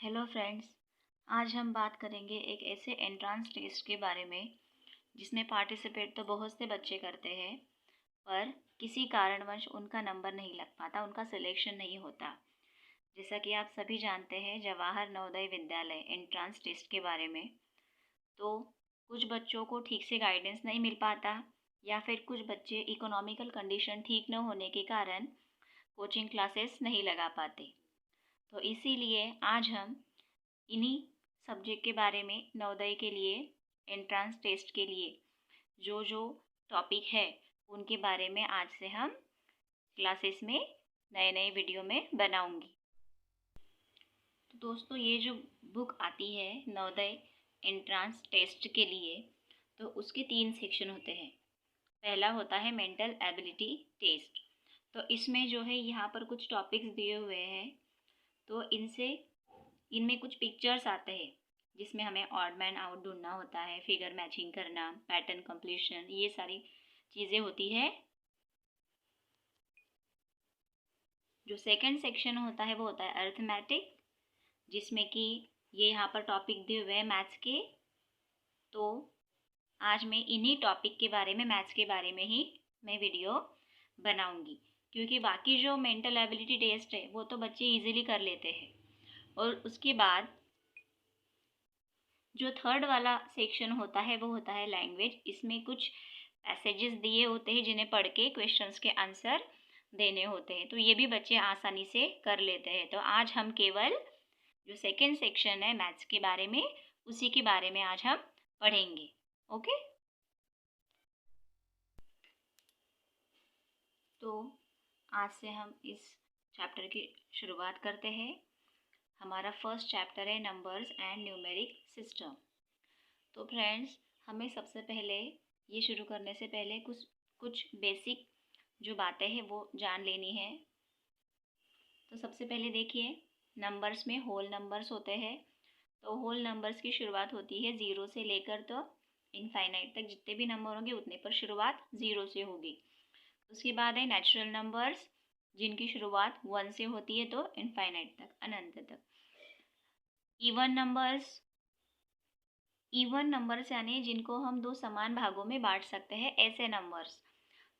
Hello friends. आज हम बात करेंगे एक ऐसे एंट्रेंस टेस्ट के बारे में जिसमें पार्टिसिपेट तो बहुत से बच्चे करते हैं, पर किसी कारणवश उनका नंबर नहीं लग पाता, उनका सिलेक्शन नहीं होता। जैसा कि आप सभी जानते हैं जवाहर नवोदय विद्यालय एंट्रेंस टेस्ट के बारे में, तो कुछ बच्चों को ठीक से गाइडेंस नहीं मिल पाता, या फिर कुछ बच्चे इकोनॉमिकल कंडीशन ठीक न होने के कारण कोचिंग क्लासेस नहीं लगा पाते। तो इसीलिए आज हम इन्हीं सब्जेक्ट के बारे में नवोदय के लिए एंट्रेंस टेस्ट के लिए जो जो टॉपिक है उनके बारे में आज से हम क्लासेस में नए नए वीडियो में बनाऊंगी। तो दोस्तों, ये जो बुक आती है नवोदय एंट्रेंस टेस्ट के लिए, तो उसके 3 सेक्शन होते हैं। पहला होता है मेंटल एबिलिटी टेस्ट। तो इसमें जो है यहाँ पर कुछ टॉपिक्स दिए हुए हैं, तो इनमें कुछ पिक्चर्स आते हैं जिसमें हमें ऑड मैन आउट ढूंढना होता है, फिगर मैचिंग करना, पैटर्न कंप्लीशन, ये सारी चीज़ें होती है। जो सेकंड सेक्शन होता है वो होता है अर्थमेटिक, जिसमें कि ये यहाँ पर टॉपिक दिए हुए हैं मैथ्स के। तो आज मैं इन्हीं टॉपिक के बारे में, मैथ्स के बारे में ही मैं वीडियो बनाऊंगी, क्योंकि बाकी जो मेंटल एबिलिटी टेस्ट है वो तो बच्चे इजीली कर लेते हैं। और उसके बाद जो थर्ड वाला सेक्शन होता है वो होता है लैंग्वेज। इसमें कुछ पैसेजेस दिए होते हैं जिन्हें पढ़ के क्वेश्चंस के आंसर देने होते हैं, तो ये भी बच्चे आसानी से कर लेते हैं। तो आज हम केवल जो सेकंड सेक्शन है मैथ्स के बारे में, उसी के बारे में आज हम पढ़ेंगे। ओके, तो आज से हम इस चैप्टर की शुरुआत करते हैं। हमारा फर्स्ट चैप्टर है नंबर्स एंड न्यूमेरिक सिस्टम। तो फ्रेंड्स, हमें सबसे पहले ये शुरू करने से पहले कुछ बेसिक जो बातें हैं वो जान लेनी है। तो सबसे पहले देखिए, नंबर्स में होल नंबर्स होते हैं। तो होल नंबर्स की शुरुआत होती है 0 से लेकर तो इनफाइनाइट तक, जितने भी नंबर होंगे उतने पर शुरुआत 0 से होगी। उसके बाद है नेचुरल नंबर्स, जिनकी शुरुआत 1 से होती है तो इनफाइनाइट तक, अनंत तक। इवन नंबर्स यानी जिनको हम 2 समान भागों में बांट सकते हैं, ऐसे नंबर्स।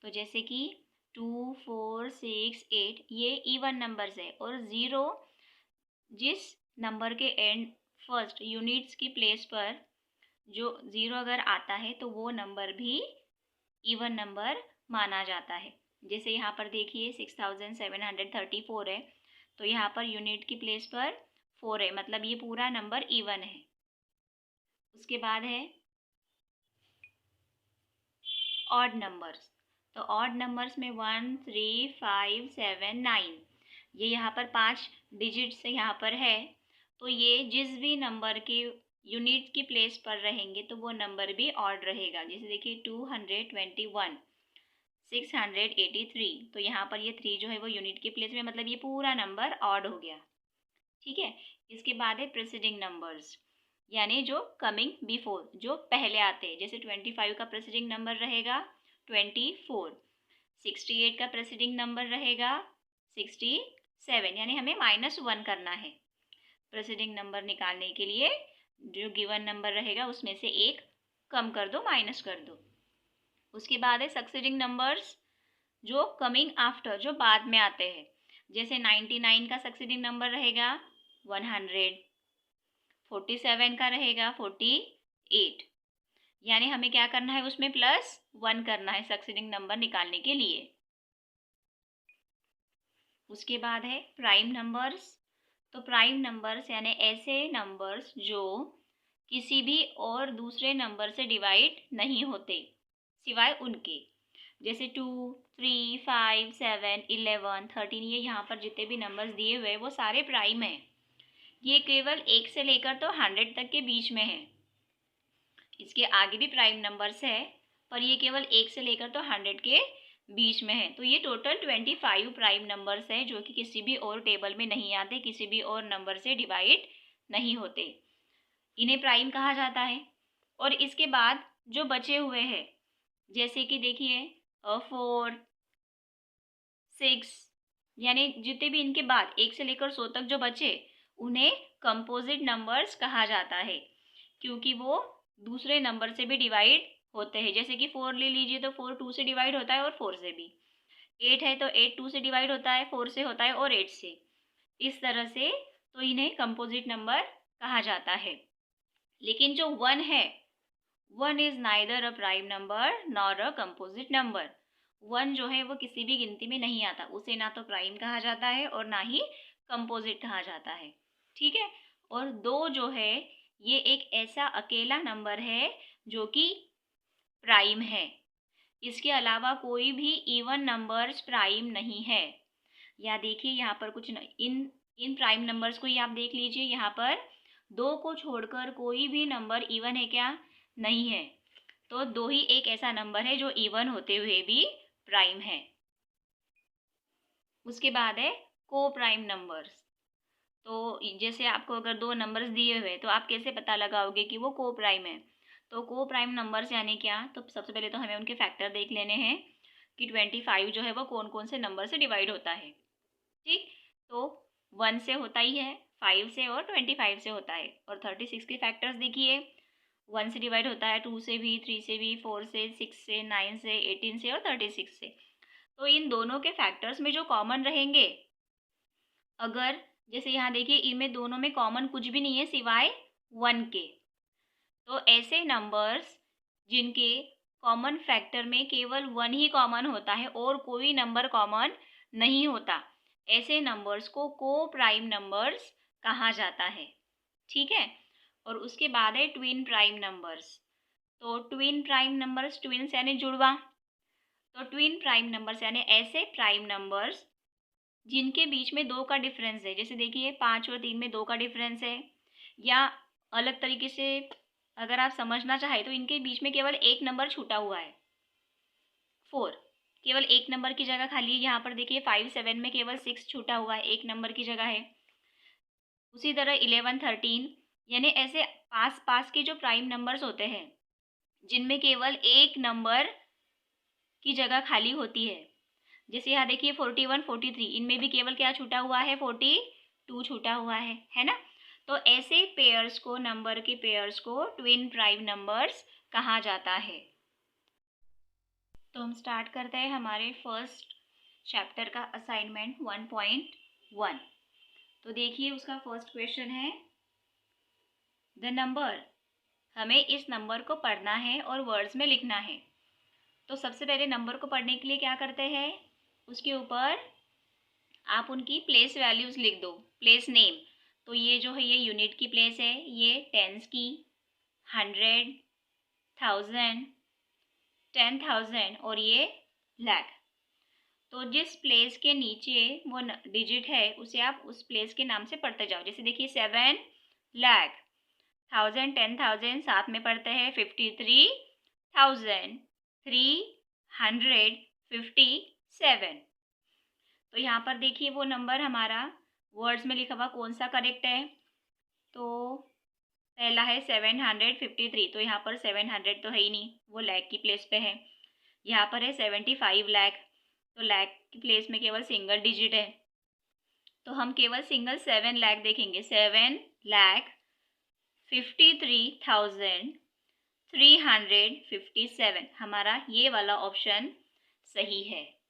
तो जैसे कि 2, 4, 6, 8 ये इवन नंबर्स है, और 0 जिस नंबर के एंड फर्स्ट यूनिट्स की प्लेस पर जो 0 अगर आता है तो वो नंबर भी इवन नंबर माना जाता है। जैसे यहाँ पर देखिए 6734 है, तो यहाँ पर यूनिट की प्लेस पर 4 है, मतलब ये पूरा नंबर इवन है। उसके बाद है ऑड नंबर्स। तो ऑड नंबर्स में 1, 3, 5, 7, 9, ये यहाँ पर 5 डिजिट्स यहाँ पर है, तो ये जिस भी नंबर के यूनिट की प्लेस पर रहेंगे तो वो नंबर भी ऑड रहेगा। जैसे देखिए 221, 683, तो यहाँ पर ये 3 जो है वो यूनिट के प्लेस में, मतलब ये पूरा नंबर ऑड हो गया। ठीक है। इसके बाद है प्रीसीडिंग नंबर्स, यानी जो कमिंग बिफोर, जो पहले आते हैं। जैसे 25 का प्रीसीडिंग नंबर रहेगा 24, 68 का प्रीसीडिंग नंबर रहेगा 67, यानी हमें -1 करना है प्रीसीडिंग नंबर निकालने के लिए। जो गिवन नंबर रहेगा उसमें से एक कम कर दो, माइनस कर दो। उसके बाद है सक्सीडिंग नंबर्स, जो कमिंग आफ्टर, जो बाद में आते हैं। जैसे 99 का सक्सीडिंग नंबर रहेगा 100, 47 का रहेगा 48, यानी हमें क्या करना है, उसमें +1 करना है सक्सीडिंग नंबर निकालने के लिए। उसके बाद है प्राइम नंबर्स। तो प्राइम नंबर्स यानी ऐसे नंबर्स जो किसी भी और दूसरे नंबर से डिवाइड नहीं होते सिवाय उनके। जैसे 2, 3, 5, 7, 11, 13, ये यहाँ पर जितने भी नंबर्स दिए हुए हैं वो सारे प्राइम हैं। ये केवल 1 से लेकर तो 100 तक के बीच में है। इसके आगे भी प्राइम नंबर्स है, पर ये केवल 1 से लेकर तो 100 के बीच में है। तो ये टोटल 25 प्राइम नंबर्स है जो कि किसी भी और टेबल में नहीं आते, किसी भी और नंबर से डिवाइड नहीं होते, इन्हें प्राइम कहा जाता है। और इसके बाद जो बचे हुए हैं, जैसे कि देखिए 4, 6, यानी जितने भी इनके बाद 1 से लेकर 100 तक जो बचे, उन्हें कंपोजिट नंबर्स कहा जाता है, क्योंकि वो दूसरे नंबर से भी डिवाइड होते हैं। जैसे कि 4 ले लीजिए तो 4 2 से डिवाइड होता है और 4 से भी। 8 है तो 8 2 से डिवाइड होता है, 4 से होता है और 8 से। इस तरह से तो इन्हें कंपोजिट नंबर कहा जाता है। लेकिन जो 1 है, 1 is neither a prime number nor a composite number. 1 जो है वो किसी भी गिनती में नहीं आता, उसे ना तो प्राइम कहा जाता है और ना ही कंपोजिट कहा जाता है। ठीक है। और 2 जो है ये एक ऐसा अकेला नंबर है जो कि प्राइम है। इसके अलावा कोई भी इवन नंबर्स प्राइम नहीं है। या देखिए यहाँ पर कुछ इन प्राइम नंबर्स को ही आप देख लीजिए, यहाँ पर 2 को छोड़कर कोई भी नंबर इवन है क्या? नहीं है। तो 2 ही एक ऐसा नंबर है जो इवन होते हुए भी प्राइम है। उसके बाद है को प्राइम नंबर्स। तो जैसे आपको अगर 2 नंबर्स दिए हुए तो आप कैसे पता लगाओगे कि वो को प्राइम है? तो को प्राइम नंबर्स यानी क्या? तो सबसे पहले तो हमें उनके फैक्टर देख लेने हैं कि 25 जो है वो कौन कौन से नंबर से डिवाइड होता है। ठीक। तो 1 से होता ही है, 5 से और 25 से होता है। और 36 के फैक्टर्स देखिए, 1 से डिवाइड होता है, 2 से भी, 3 से भी, 4 से, 6 से, 9 से, 18 से और 36 से। तो इन दोनों के फैक्टर्स में जो कॉमन रहेंगे, अगर जैसे यहाँ देखिए इनमें दोनों में कॉमन कुछ भी नहीं है सिवाय 1 के, तो ऐसे नंबर्स जिनके कॉमन फैक्टर में केवल 1 ही कॉमन होता है और कोई नंबर कॉमन नहीं होता, ऐसे नंबर्स को को प्राइम नंबर्स कहा जाता है। ठीक है। और उसके बाद है ट्विन प्राइम नंबर्स। तो ट्विन प्राइम नंबर्स, ट्विन्स यानी जुड़वा। तो ट्विन प्राइम नंबर्स यानी ऐसे प्राइम नंबर्स जिनके बीच में 2 का डिफरेंस है। जैसे देखिए 5 और 3 में 2 का डिफरेंस है। या अलग तरीके से अगर आप समझना चाहें तो इनके बीच में केवल एक नंबर छूटा हुआ है, 4। केवल एक नंबर की जगह खाली है। यहाँ पर देखिए 5 7 में केवल 6 छूटा हुआ है, एक नंबर की जगह है। उसी तरह 11 13 यानी ऐसे पास पास के जो प्राइम नंबर्स होते हैं जिनमें केवल एक नंबर की जगह खाली होती है। जैसे यहाँ देखिए 41 43 इनमें भी केवल क्या छूटा हुआ है? 42 छूटा हुआ है ना। तो ऐसे पेयर्स को, नंबर के पेयर्स को ट्विन प्राइम नंबर्स कहा जाता है। तो हम स्टार्ट करते हैं हमारे फर्स्ट चैप्टर का असाइनमेंट 1.1। तो देखिए उसका फर्स्ट क्वेश्चन है द नंबर। हमें इस नंबर को पढ़ना है और वर्ड्स में लिखना है। तो सबसे पहले नंबर को पढ़ने के लिए क्या करते हैं, उसके ऊपर आप उनकी प्लेस वैल्यूज़ लिख दो, प्लेस नेम। तो ये जो है ये यूनिट की प्लेस है, ये टेंस की, 100, 1000, 10,000 और ये लाख। तो जिस प्लेस के नीचे वो डिजिट है उसे आप उस प्लेस के नाम से पढ़ते जाओ। जैसे देखिए 7 लाख, 1000 10,000 साथ में पढ़ते हैं 53,357। तो यहाँ पर देखिए वो नंबर हमारा वर्ड्स में लिखा हुआ कौन सा करेक्ट है? तो पहला है 753। तो यहाँ पर 700 तो है ही नहीं, वो लैख की प्लेस पे है। यहाँ पर है 75 लाख, तो लैख की प्लेस में केवल सिंगल डिजिट है, तो हम केवल सिंगल 7 लाख देखेंगे। 7,53,357 हमारा ये वाला ऑप्शन सही है।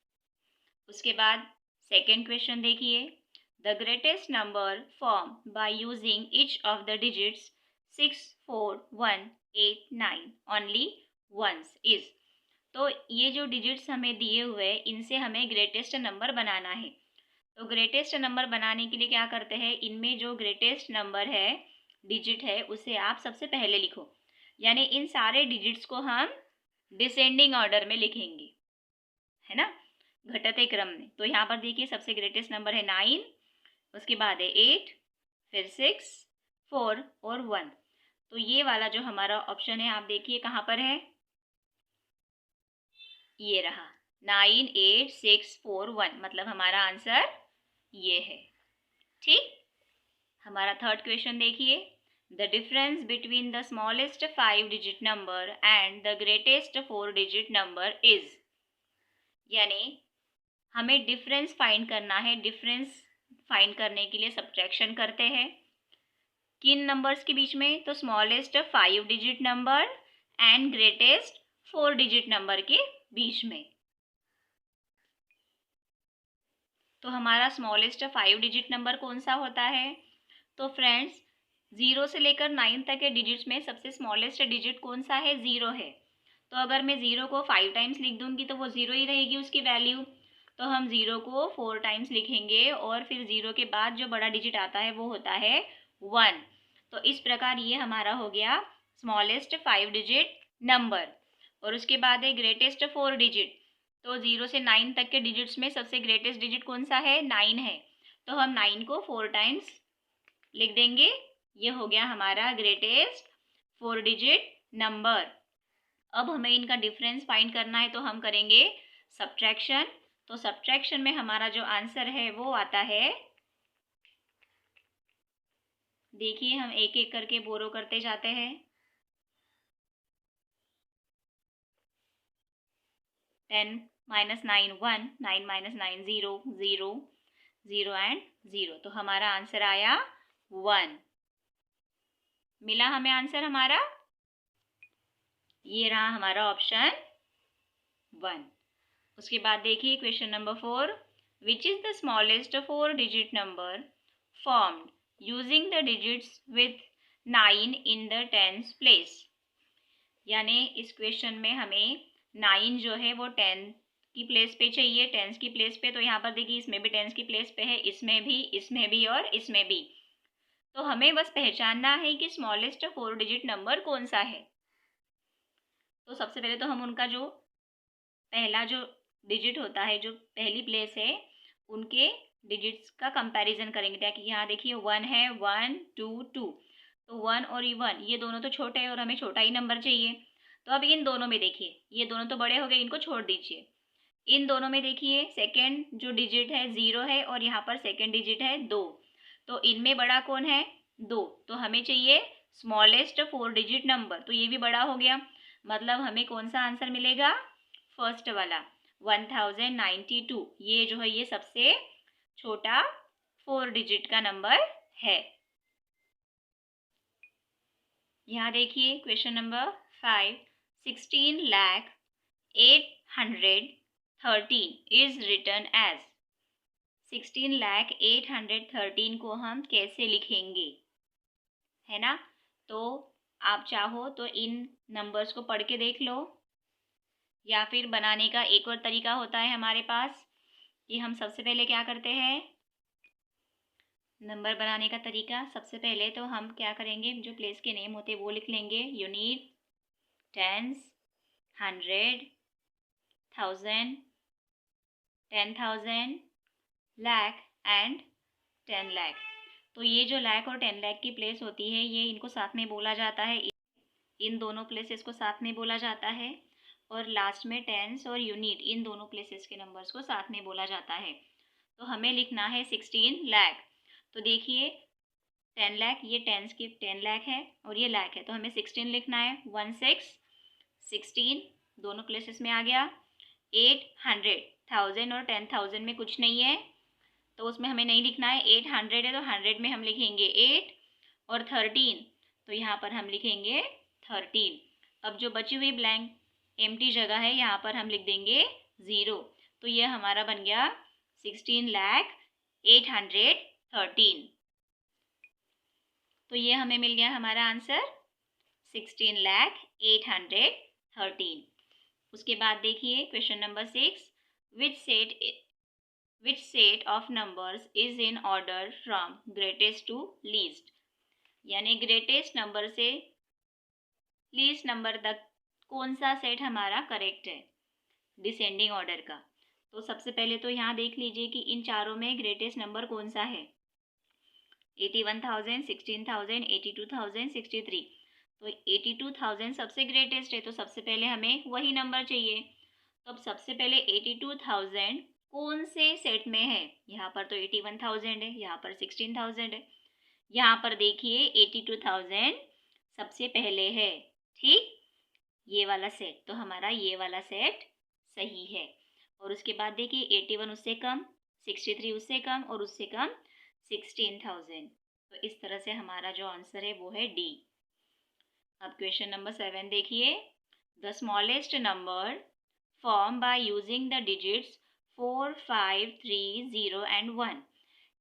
उसके बाद सेकेंड क्वेश्चन देखिए the greatest number form by using each of the digits 6 4 1 8 9 only once is. तो ये जो डिजिट्स हमें दिए हुए हैं इनसे हमें ग्रेटेस्ट नंबर बनाना है। तो ग्रेटेस्ट नंबर बनाने के लिए क्या करते हैं, इनमें जो ग्रेटेस्ट नंबर है, डिजिट है, उसे आप सबसे पहले लिखो। यानी इन सारे डिजिट्स को हम डिसेंडिंग ऑर्डर में लिखेंगे, है ना, घटते क्रम में। तो यहाँ पर देखिए सबसे ग्रेटेस्ट नंबर है 9, उसके बाद है 8, फिर 6 4 और 1। तो ये वाला जो हमारा ऑप्शन है आप देखिए कहाँ पर है, ये रहा 9 8 6 4 1, मतलब हमारा आंसर ये है। ठीक। हमारा थर्ड क्वेश्चन देखिए the difference between the smallest 5 digit number and the greatest 4 digit number is. यानी हमें डिफरेंस फाइंड करना है। डिफरेंस फाइंड करने के लिए सब्ट्रैक्शन करते हैं। किन नंबर्स के बीच में? तो smallest 5 digit number and greatest 4 digit number के बीच में। तो हमारा स्मॉलेस्ट 5 डिजिट नंबर कौन सा होता है? तो फ्रेंड्स 0 से लेकर 9 तक के डिजिट्स में सबसे स्मॉलेस्ट डिजिट कौन सा है? 0 है। तो अगर मैं 0 को 5 टाइम्स लिख दूंगी तो वो 0 ही रहेगी उसकी वैल्यू। तो हम 0 को 4 टाइम्स लिखेंगे और फिर 0 के बाद जो बड़ा डिजिट आता है वो होता है 1। तो इस प्रकार ये हमारा हो गया स्मॉलेस्ट 5 डिजिट नंबर। और उसके बाद है ग्रेटेस्ट 4 डिजिट। तो 0 से 9 तक के डिजिट्स में सबसे ग्रेटेस्ट डिजिट कौन सा है? 9 है। तो हम 9 को 4 टाइम्स लिख देंगे। ये हो गया हमारा ग्रेटेस्ट 4 डिजिट नंबर। अब हमें इनका डिफरेंस फाइंड करना है तो हम करेंगे सब्ट्रैक्शन। तो सब्ट्रैक्शन में हमारा जो आंसर है वो आता है, देखिए हम एक एक करके बोरो करते जाते हैं। 10 माइनस 9 1, 9 माइनस 9 0, 0 0 एंड 0। तो हमारा आंसर आया 1। मिला हमें आंसर हमारा, ये रहा हमारा ऑप्शन 1। उसके बाद देखिए question number 4, which is the smallest 4 digit number formed using the digits with 9 in the tens place. यानी इस क्वेश्चन में हमें 9 जो है वो 10 की प्लेस पे चाहिए, टेंस की प्लेस पे। तो यहाँ पर देखिए इसमें भी टेंस की प्लेस पे है, इसमें भी और इसमें भी। तो हमें बस पहचानना है कि स्मॉलेस्ट 4 डिजिट नंबर कौन सा है। तो सबसे पहले तो हम उनका जो पहला जो डिजिट होता है, जो पहली प्लेस है, उनके डिजिट्स का कंपैरिजन करेंगे। ताकि यहाँ देखिए 1 है, 1 2 2। तो 1 और 1 ये दोनों तो छोटे हैं और हमें छोटा ही नंबर चाहिए। तो अब इन दोनों में देखिए, ये दोनों तो बड़े हो गए, इनको छोड़ दीजिए। इन दोनों में देखिए सेकेंड जो डिजिट है 0 है और यहाँ पर सेकेंड डिजिट है 2। तो इनमें बड़ा कौन है? 2। तो हमें चाहिए स्मॉलेस्ट 4 डिजिट नंबर। तो ये भी बड़ा हो गया, मतलब हमें कौन सा आंसर मिलेगा? फर्स्ट वाला 1092। ये जो है ये सबसे छोटा 4 डिजिट का नंबर है। यहाँ देखिए question number 5, 16,813 is written as. 16,813 को हम कैसे लिखेंगे, है ना? तो आप चाहो तो इन नंबर्स को पढ़ के देख लो, या फिर बनाने का एक और तरीका होता है हमारे पास कि हम सबसे पहले क्या करते हैं, नंबर बनाने का तरीका। सबसे पहले तो हम क्या करेंगे, जो प्लेस के नेम होते हैं वो लिख लेंगे। Unit, tens, 100, 1000, 10,000, lakh and 10 lakh. तो ये जो लाख और 10 लाख की प्लेस होती है, ये इनको साथ में बोला जाता है, इन दोनों प्लेसेस को साथ में बोला जाता है। और लास्ट में टेंस और यूनिट, इन दोनों प्लेसेस के नंबर्स को साथ में बोला जाता है। तो हमें लिखना है 16 लाख। तो देखिए 10 लाख, ये टेंस की 10 लाख है और ये लाख है, तो हमें 16 लिखना है। 16 16 दोनों प्लेसेस में आ गया। 800, 1000 और 10,000 में कुछ नहीं है तो उसमें हमें नहीं लिखना है। 800 है तो 100 में हम लिखेंगे 8, और 13 तो यहाँ पर हम लिखेंगे 13। अब जो बची हुई ब्लैंक एम्प्टी जगह है यहाँ पर हम लिख देंगे 0। तो ये हमारा बन गया 16,813। तो ये हमें मिल गया हमारा आंसर 16,813। उसके बाद देखिए question number 6, which set of numbers is in order from greatest to least. यानी ग्रेटेस्ट नंबर से लीस्ट नंबर तक कौन सा सेट हमारा करेक्ट है डिसेंडिंग ऑर्डर का। तो सबसे पहले तो यहाँ देख लीजिए कि इन चारों में ग्रेटेस्ट नंबर कौन सा है। 81,000, 16,000, 82,000, 63। तो 82,000 सबसे ग्रेटेस्ट है, तो सबसे पहले हमें वही नंबर चाहिए। तो अब सबसे पहले 82,000 कौन से सेट में है? यहाँ पर तो 81,000 है, यहाँ पर 16,000 है। यहाँ पर देखिए 82,000 सबसे पहले है, ठीक, ये वाला सेट। तो हमारा ये वाला सेट सही है। और उसके बाद देखिए 81 उससे कम, 63 उससे कम और उससे कम 16,000। तो इस तरह से हमारा जो आंसर है वो है डी। अब क्वेश्चन नंबर 7 देखिए। The smallest number form by using the digits 4, 5, 3, 0 and 1।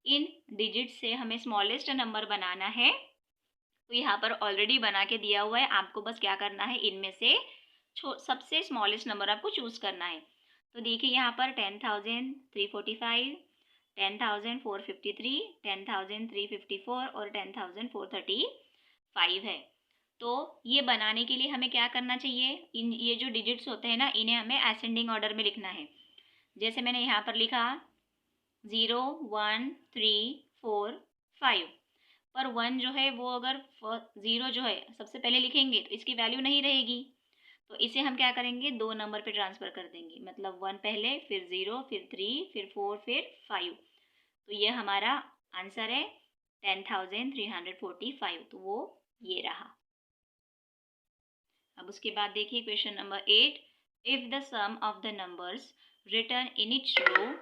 In digit से हमें स्मॉलेस्ट नंबर बनाना है। तो यहाँ पर ऑलरेडी बना के दिया हुआ है, आपको बस क्या करना है, इनमें से सबसे स्मॉलेस्ट नंबर आपको चूज करना है। तो देखिए यहाँ पर 10,345, 10,453, 10,354 और 10,435 है। तो ये बनाने के लिए हमें क्या करना चाहिए, ये जो डिजिट्स होते हैं ना, इन्हें हमें असेंडिंग ऑर्डर में लिखना है। जैसे मैंने यहाँ पर लिखा 0, 1, 3, 4, 5, पर 1 जो है वो अगर 0 जो है सबसे पहले लिखेंगे तो इसकी वैल्यू नहीं रहेगी। तो इसे हम क्या करेंगे, 2 नंबर पे ट्रांसफ़र कर देंगे, मतलब 1 पहले, फिर 0, फिर 3, फिर 4, फिर 5। तो ये हमारा आंसर है 10,345। तो वो ये रहा। अब उसके बाद देखिए question number 8। If the sum of the numbers written in each row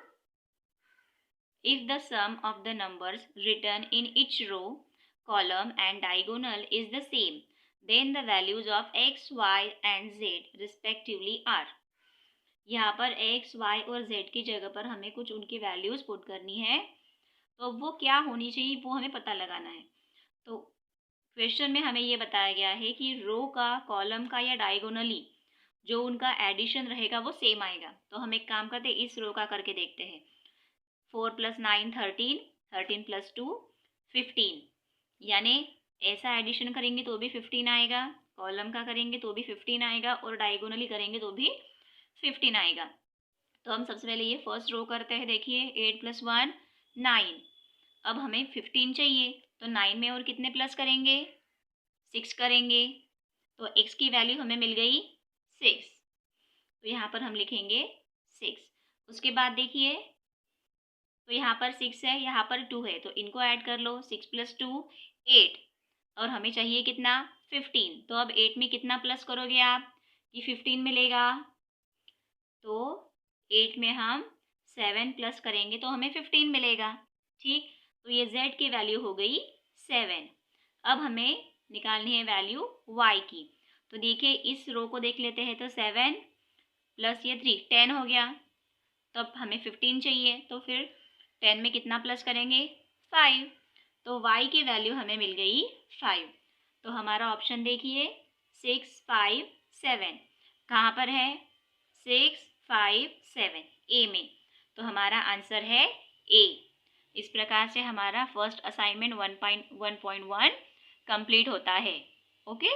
If the sum of the numbers written in each row, column and diagonal is the same, then the values of x, y and z respectively are। यहाँ पर x, y और z की जगह पर हमें कुछ उनकी values put करनी है। तो वो क्या होनी चाहिए वो हमें पता लगाना है। तो क्वेश्चन में हमें ये बताया गया है कि रो का, कॉलम का या डायगोनली जो उनका एडिशन रहेगा वो सेम आएगा। तो हम एक काम करते हैं, इस रो का करके देखते हैं। 4 + 9 13, 13 + 2 15, यानी ऐसा एडिशन करेंगे तो भी 15 आएगा, कॉलम का करेंगे तो भी 15 आएगा और डायगोनली करेंगे तो भी 15 आएगा। तो हम सबसे पहले ये फर्स्ट रो करते हैं। देखिए 8 + 1 9। अब हमें 15 चाहिए, तो 9 में और कितने प्लस करेंगे, 6 करेंगे। तो x की वैल्यू हमें मिल गई 6। तो यहाँ पर हम लिखेंगे 6। उसके बाद देखिए, तो यहाँ पर 6 है, यहाँ पर 2 है, तो इनको ऐड कर लो। 6 + 2 8, और हमें चाहिए कितना, 15। तो अब 8 में कितना प्लस करोगे आप कि 15 मिलेगा। तो 8 में हम 7 प्लस करेंगे तो हमें 15 मिलेगा। ठीक, तो ये z की वैल्यू हो गई 7। अब हमें निकालनी है वैल्यू y की। तो देखिए इस रो को देख लेते हैं। तो 7 + ये 3 10 हो गया। तो अब हमें 15 चाहिए, तो फिर 10 में कितना प्लस करेंगे, 5। तो y की वैल्यू हमें मिल गई 5। तो हमारा ऑप्शन देखिए 6, 5, 7 कहाँ पर है, 6, 5, 7 ए में। तो हमारा आंसर है ए। इस प्रकार से हमारा फर्स्ट असाइनमेंट 1.1 कंप्लीट होता है। ओके।